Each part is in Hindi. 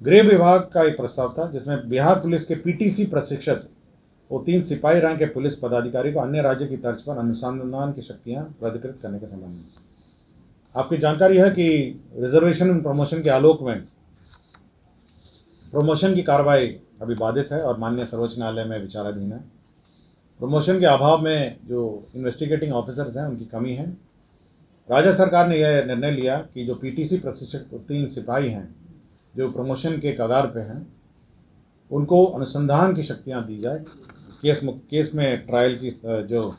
गृह विभाग का एक प्रस्ताव था जिसमें बिहार पुलिस के पीटीसी प्रशिक्षित वो 3 सिपाही रैंक के पुलिस पदाधिकारी को अन्य राज्य की तर्ज पर अनुसंधान की शक्तियां प्राधिकृत करने के संबंध में आपकी जानकारी है कि रिजर्वेशन एंड प्रमोशन के आलोक में प्रमोशन की कार्रवाई अभी बाधित है और माननीय सर्वोच्च न्यायालय में विचाराधीन है। प्रमोशन के अभाव में जो इन्वेस्टिगेटिंग ऑफिसर्स हैं उनकी कमी है। राज्य सरकार ने यह निर्णय लिया कि जो पीटीसी प्रशिक्षित 3 सिपाही हैं जो प्रमोशन के कगार पे हैं उनको अनुसंधान की शक्तियां दी जाए। केस में ट्रायल की जो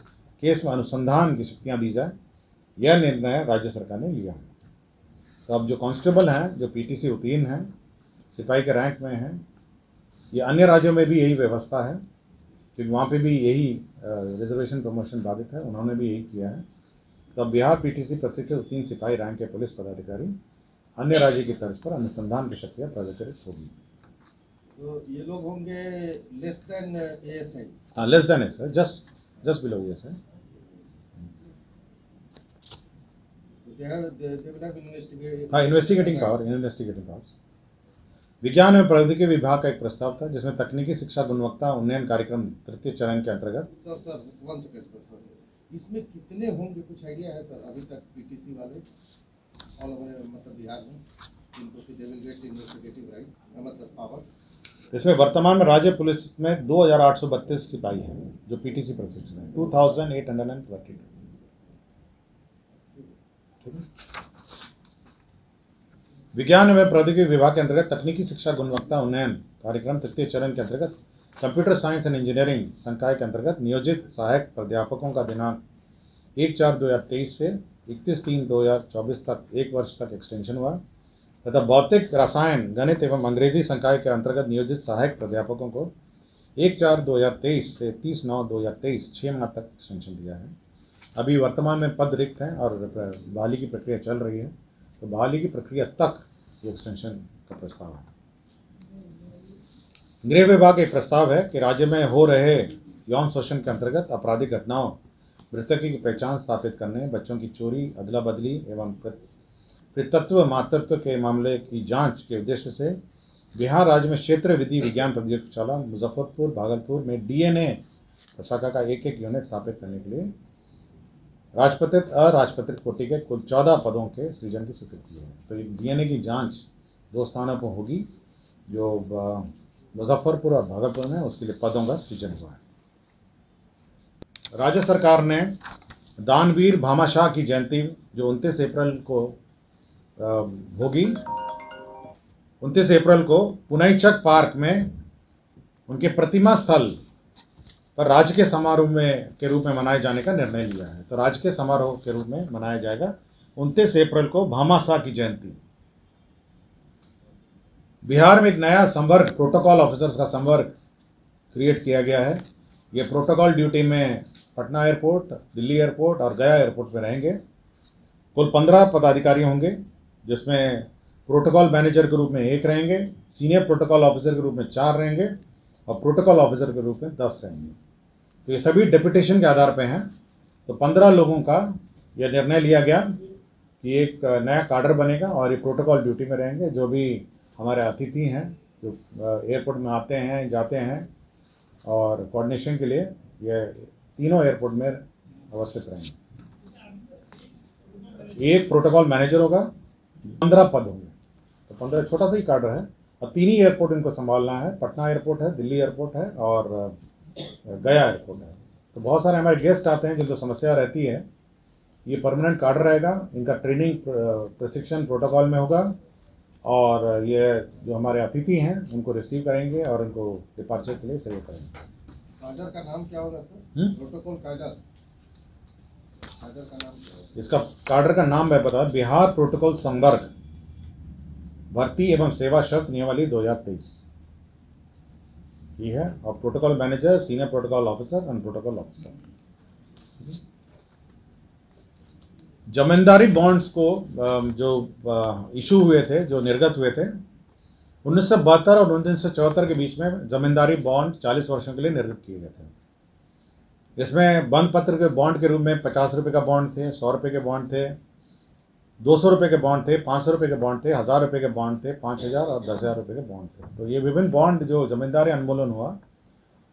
केस में अनुसंधान की शक्तियां दी जाए, यह निर्णय राज्य सरकार ने लिया है। तो अब जो कांस्टेबल हैं जो पीटीसी उत्तीर्ण हैं, सिपाही के रैंक में हैं, ये अन्य राज्यों में भी यही व्यवस्था है क्योंकि वहाँ पे भी यही रिजर्वेशन प्रमोशन बाधित है, उन्होंने भी यही किया है। तो अब बिहार पीटीसी प्रशिक्षित 3 सिपाही रैंक के पुलिस पदाधिकारी अन्य राज्य की तर्ज पर अनुसंधान की शक्तियाँ प्राधिकृत होगी। तो ये लोग होंगे लेस देन एएसआई? हाँ, less than ASI, just below ASI. हाँ, इन्वेस्टिगेटिंग पावर। विज्ञान एवं प्रौद्योगिकी विभाग का एक प्रस्ताव था जिसमें तकनीकी शिक्षा गुणवत्ता उन्नयन कार्यक्रम 3य चरण के अंतर्गत। सर 1 सेकंड सर, इसमें कितने होंगे, कुछ आइडिया है सर अभी तक पीटीसी वाले ऑल ओवर मतलब बिहार में जिनको कि they will get investigative right मतलब पावर? इसमें वर्तमान में राज्य पुलिस में 2832 सिपाही हैं जो पीटीसी प्रशिक्षित हैं, 2832। ठीक है। विज्ञान एवं प्रौद्योगिकी विभाग के अंतर्गत तकनीकी शिक्षा गुणवत्ता उन्नयन कार्यक्रम 3य चरण के अंतर्गत कंप्यूटर साइंस एंड इंजीनियरिंग संकाय के अंतर्गत नियोजित सहायक प्राध्यापकों का दिनांक 1/4/2023 से 31/3/2024 तक 1 वर्ष तक एक्सटेंशन हुआ तथा भौतिक, रसायन, गणित एवं अंग्रेजी संकाय के अंतर्गत नियोजित सहायक प्राध्यापकों को 1/4/2023 से 30/9/2023 6 माह तक एक्सटेंशन दिया है। अभी वर्तमान में पद रिक्त हैं और बहाली की प्रक्रिया चल रही है, तो बहाली की प्रक्रिया तक ये एक्सटेंशन का प्रस्ताव है। गृह विभाग का एक प्रस्ताव है कि राज्य में हो रहे यौन शोषण के अंतर्गत आपराधिक घटनाओं, मृतकों की पहचान स्थापित करने, बच्चों की चोरी, अदला बदली एवं पितृत्व मातृत्व के मामले की जांच के उद्देश्य से बिहार राज्य में क्षेत्र विधि विज्ञान प्रयोगशाला मुजफ्फरपुर, भागलपुर में डीएनए शाखा का एक यूनिट स्थापित करने के लिए राजपत्रित अराजपत्रित कोटि के कुल 14 पदों के सृजन की स्वीकृति है। तो ये डीएनए की जांच 2 स्थानों पर होगी, जो मुजफ्फरपुर और भागलपुर में, उसके लिए पदों का सृजन हुआ है। राज्य सरकार ने दानवीर भामाशाह की जयंती जो 29 अप्रैल को होगी, 29 अप्रैल को पुनईचक पार्क में उनके प्रतिमा स्थल पर राजकीय समारोह में के रूप में मनाए जाने का निर्णय लिया है। तो राजकीय समारोह के रूप में मनाया जाएगा 29 अप्रैल को भामाशाह की जयंती। बिहार में एक नया संवर्ग प्रोटोकॉल ऑफिसर्स का संवर्ग क्रिएट किया गया है। ये प्रोटोकॉल ड्यूटी में पटना एयरपोर्ट, दिल्ली एयरपोर्ट और गया एयरपोर्ट में रहेंगे। कुल 15 पदाधिकारी होंगे जिसमें प्रोटोकॉल मैनेजर के रूप में 1 रहेंगे, सीनियर प्रोटोकॉल ऑफिसर के रूप में 4 रहेंगे और प्रोटोकॉल ऑफिसर के रूप में 10 रहेंगे। तो ये सभी डेपुटेशन के आधार पर हैं। तो 15 लोगों का यह निर्णय लिया गया कि एक नया काडर बनेगा और ये प्रोटोकॉल ड्यूटी में रहेंगे। जो भी हमारे अतिथि हैं जो एयरपोर्ट में आते हैं जाते हैं और कोऑर्डिनेशन के लिए ये तीनों एयरपोर्ट में अवस्थित रहेंगे। एक प्रोटोकॉल मैनेजर होगा, 15 पद होंगे, तो 15 छोटा सा ही काडर है और 3 ही एयरपोर्ट इनको संभालना है। पटना एयरपोर्ट है, दिल्ली एयरपोर्ट है और गया एयरपोर्ट है। तो बहुत सारे हमारे गेस्ट आते हैं जिनको समस्या रहती है। ये परमानेंट काडर रहेगा, इनका ट्रेनिंग प्रशिक्षण प्रोटोकॉल में होगा और ये जो हमारे अतिथि हैं उनको रिसीव करेंगे और उनको डिपार्चर के लिए सेव करेंगे। काडर का नाम क्या होगा सर? प्रोटोकॉल काडर का नाम क्या होगा? इसका काडर का नाम मैं बता, बिहार प्रोटोकॉल संवर्ग भर्ती एवं सेवा शर्त नियमावली 2023 ये है। और protocol manager, senior protocol officer and protocol officer. Zamindari bonds को जो इशू हुए थे, जो निर्गत हुए थे 1972 और 1974 के बीच में, जमींदारी बॉन्ड 40 वर्षों के लिए निर्गत किए गए थे। इसमें बंद पत्र के बॉन्ड के रूप में 50 रुपये का बॉन्ड थे, 100 रुपये के बॉन्ड थे, 200 रुपये के बॉन्ड थे, 500 रुपये के बॉन्ड थे, 1000 रुपये के बॉन्ड थे, 5000 और 10,000 रुपये के बॉन्ड थे। तो ये विभिन्न बॉन्ड जो जमींदारी उन्मूलन हुआ,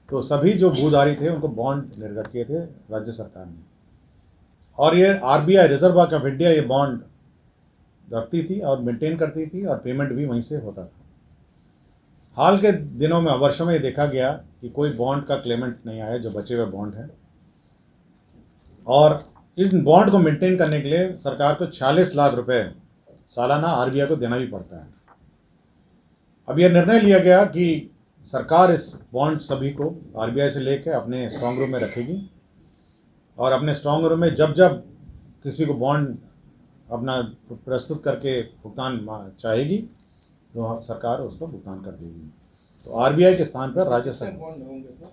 तो सभी जो भूधारी थे उनको बॉन्ड निर्गत किए थे राज्य सरकार ने, और ये RBI reserve bank of India ये बॉन्ड रखती थी और मेंटेन करती थी, और पेमेंट भी वहीं से होता था। हाल के दिनों में, वर्षों में ये देखा गया कि कोई बॉन्ड का क्लेमेंट नहीं आया, जो बचे हुए बॉन्ड हैं, और इस बॉन्ड को मेंटेन करने के लिए सरकार को 46 लाख रुपए सालाना RBI को देना भी पड़ता है। अब यह निर्णय लिया गया कि सरकार इस बॉन्ड सभी को RBI से लेकर अपने स्ट्रांग रूम में रखेगी, और अपने स्ट्रांग रूम में जब जब किसी को बॉन्ड अपना प्रस्तुत करके भुगतान चाहेगी तो सरकार उसको भुगतान कर देगी। तो RBI के स्थान पर राज्य सरकार, बॉन्ड होंगे सर?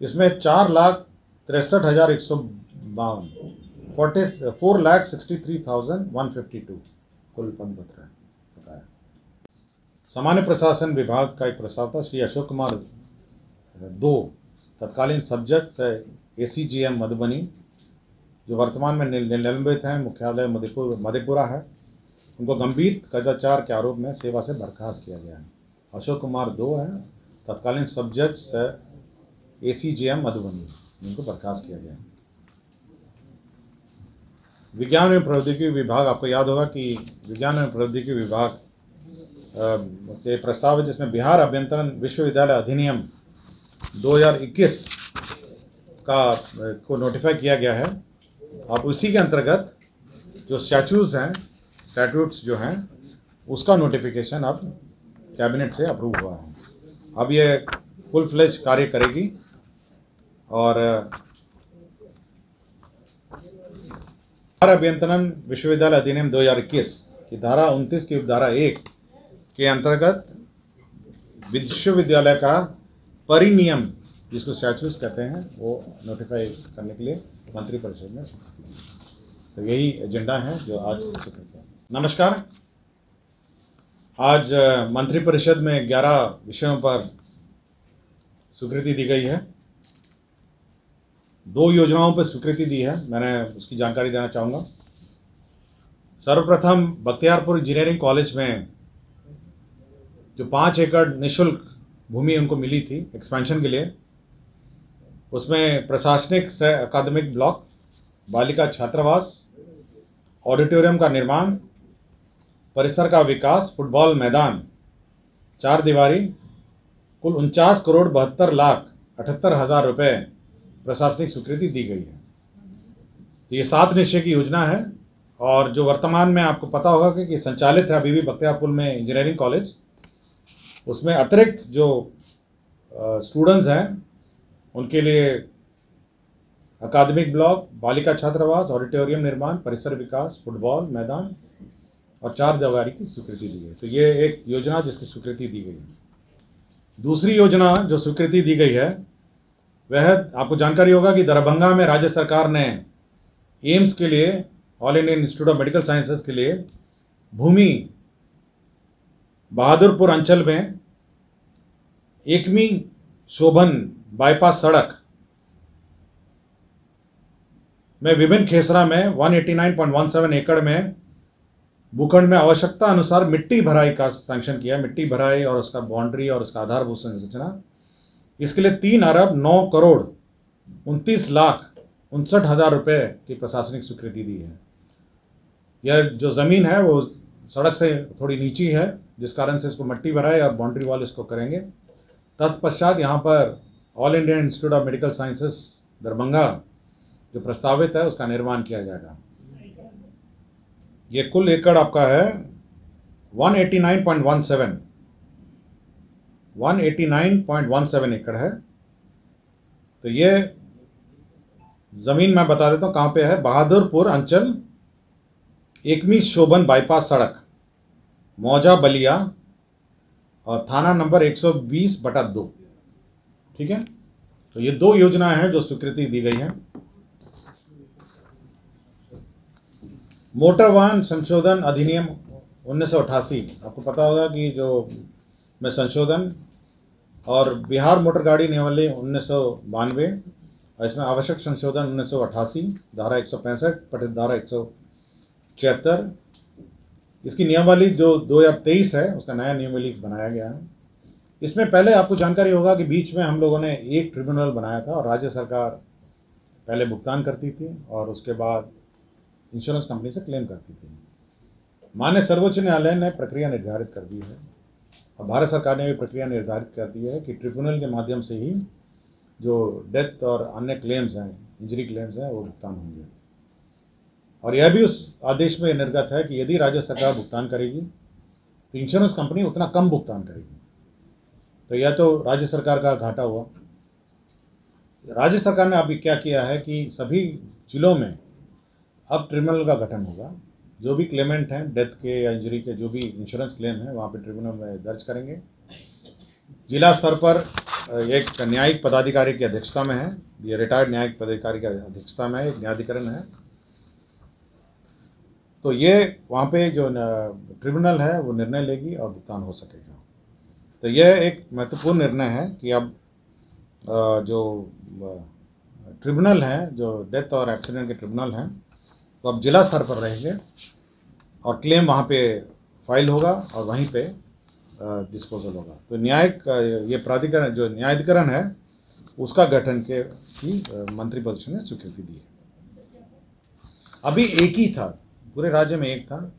इसमें 4,63,152 4,63,152 कुल बंद पत्र है बताया। सामान्य प्रशासन विभाग का एक प्रस्ताव था। श्री अशोक कुमार 2 तत्कालीन सब जज ACGM मधुबनी, जो वर्तमान में निलंबित हैं, मुख्यालय मधेपुरा है, उनको गंभीर कदाचार के आरोप में सेवा से बर्खास्त किया गया है। अशोक कुमार 2 है, तत्कालीन सब जज ACGM मधुबनी, उनको बर्खास्त किया गया है। विज्ञान एवं प्रौद्योगिकी विभाग, आपको याद होगा कि विज्ञान एवं प्रौद्योगिकी विभाग के प्रस्ताव है जिसमें बिहार अभियंत्रण विश्वविद्यालय अधिनियम 2021 को नोटिफाई किया गया है। अब उसी के अंतर्गत जो स्टैट्यूट्स जो हैं उसका नोटिफिकेशन अब कैबिनेट से अप्रूव हुआ है। अब ये फुल फ्लेज कार्य करेगी, और बिहार अभियंत्रण विश्वविद्यालय अधिनियम 2021 की धारा 29 की धारा 1 के अंतर्गत विश्वविद्यालय का परिनियम, जिसको स्टैट्यूट्स कहते हैं, वो नोटिफाई करने के लिए मंत्रिपरिषद में स्वीकृति दी। तो यही एजेंडा है जो आज स्वीकृत है। नमस्कार। आज मंत्रिपरिषद में 11 विषयों पर स्वीकृति दी गई है। 2 योजनाओं पर स्वीकृति दी है, मैंने उसकी जानकारी देना चाहूँगा। सर्वप्रथम बख्तियारपुर इंजीनियरिंग कॉलेज में जो 5 एकड़ निःशुल्क भूमि उनको मिली थी एक्सपेंशन के लिए, उसमें प्रशासनिक सह अकादमिक ब्लॉक, बालिका छात्रावास, ऑडिटोरियम का निर्माण, परिसर का विकास, फुटबॉल मैदान, 4 दीवारी, कुल 49,72,78,000 रुपये प्रशासनिक स्वीकृति दी गई है। तो ये 7 निश्चय की योजना है, और जो वर्तमान में आपको पता होगा कि संचालित है अभी भी बख्तियारपुर में इंजीनियरिंग कॉलेज, उसमें अतिरिक्त जो स्टूडेंट्स हैं उनके लिए अकादमिक ब्लॉक, बालिका छात्रावास, ऑडिटोरियम निर्माण, परिसर विकास, फुटबॉल मैदान और 4 दीवारी की स्वीकृति दी है। तो ये एक योजना जिसकी स्वीकृति दी गई है। दूसरी योजना जो स्वीकृति दी गई है वह, आपको जानकारी होगा कि दरभंगा में राज्य सरकार ने एम्स के लिए, all Indian institute of medical sciences के लिए भूमि बहादुरपुर अंचल में एकमी शोभन बाईपास सड़क में विभिन्न खेसरा में 189.17 एकड़ में भूखंड में आवश्यकता अनुसार मिट्टी भराई का सैंक्शन किया। मिट्टी भराई और उसका बाउंड्री और उसका आधारभूत संरचना, इसके लिए 3,09,29,59,000 रुपये की प्रशासनिक स्वीकृति दी है। यह जो ज़मीन है वो सड़क से थोड़ी नीची है, जिस कारण से इसको मिट्टी भराई और बाउंड्री वॉल इसको करेंगे। तत्पश्चात यहाँ पर all Indian institute of medical sciences Darbhanga जो प्रस्तावित है उसका निर्माण किया जाएगा। ये कुल एकड़ आपका है 189.17 एकड़ है। तो ये ज़मीन मैं बता देता हूँ कहाँ पे है। बहादुरपुर अंचल, एकमी शोभन बाईपास सड़क, मौजा बलिया, और थाना नंबर 120/2। ठीक है। तो ये 2 योजनाएं हैं जो स्वीकृति दी गई हैं। मोटर वाहन संशोधन अधिनियम 1988, आपको पता होगा कि जो में संशोधन, और बिहार मोटर गाड़ी नियमावली 1992, और इसमें आवश्यक संशोधन 1988, धारा 165 धारा 76। इसकी नियमावली जो 2023 है उसका नया नियमावली बनाया गया है। इसमें पहले आपको जानकारी होगा कि बीच में हम लोगों ने एक ट्रिब्यूनल बनाया था और राज्य सरकार पहले भुगतान करती थी और उसके बाद इंश्योरेंस कंपनी से क्लेम करती थी। माननीय सर्वोच्च न्यायालय ने प्रक्रिया निर्धारित कर दी है और भारत सरकार ने भी प्रक्रिया निर्धारित कर दी है कि ट्रिब्यूनल के माध्यम से ही जो डेथ और अन्य क्लेम्स हैं, इंजरी क्लेम्स हैं, वो भुगतान होंगे। और यह भी उस आदेश में निर्गत है कि यदि राज्य सरकार भुगतान करेगी तो इंश्योरेंस कंपनी उतना कम भुगतान करेगी। तो यह तो राज्य सरकार का घाटा हुआ। राज्य सरकार ने अभी क्या किया है कि सभी जिलों में अब ट्रिब्यूनल का गठन होगा। जो भी क्लेमेंट हैं डेथ के या इंजरी के, जो भी इंश्योरेंस क्लेम है वहाँ पे ट्रिब्यूनल में दर्ज करेंगे। जिला स्तर पर एक न्यायिक पदाधिकारी की अध्यक्षता में है, ये रिटायर्ड न्यायिक पदाधिकारी की अध्यक्षता में एक न्यायाधिकरण है। तो ये वहाँ पे जो ट्रिब्यूनल है वो निर्णय लेगी और भुगतान हो सकेगा। तो यह एक महत्वपूर्ण निर्णय है कि अब जो ट्रिब्यूनल हैं, जो डेथ और एक्सीडेंट के ट्रिब्यूनल हैं, तो अब जिला स्तर पर रहेंगे और क्लेम वहाँ पे फाइल होगा और वहीं पे डिस्पोजल होगा। तो न्यायिक ये प्राधिकरण जो न्यायाधिकरण है उसका गठन के की मंत्रिपरिषद ने स्वीकृति दी है। अभी एक ही था, पूरे राज्य में एक था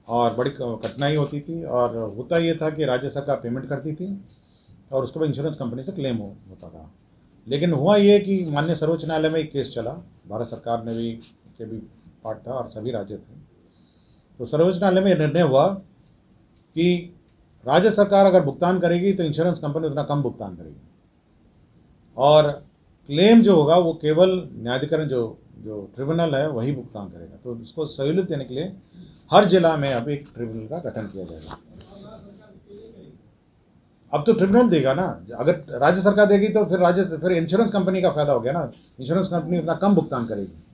और बड़ी कठिनाई होती थी और होता ये था कि राज्य सरकार पेमेंट करती थी और उसके बाद इंश्योरेंस कंपनी से क्लेम होता था। लेकिन हुआ ये कि माननीय सर्वोच्च न्यायालय में एक केस चला, भारत सरकार ने भी के भी पार्ट था और सभी राज्य थे। तो सर्वोच्च न्यायालय में निर्णय हुआ कि राज्य सरकार अगर भुगतान करेगी तो इंश्योरेंस कंपनी उतना कम भुगतान करेगी और क्लेम जो होगा वो केवल न्यायाधिकरण जो ट्रिब्यूनल है वही भुगतान करेगा। तो उसको सहूलियत देने के लिए हर जिला में अब एक ट्रिब्यूनल का गठन किया जाएगा। अब तो ट्रिब्यूनल देगा ना, अगर राज्य सरकार देगी तो फिर इंश्योरेंस कंपनी का फायदा हो गया ना, इंश्योरेंस कंपनी उतना कम भुगतान करेगी।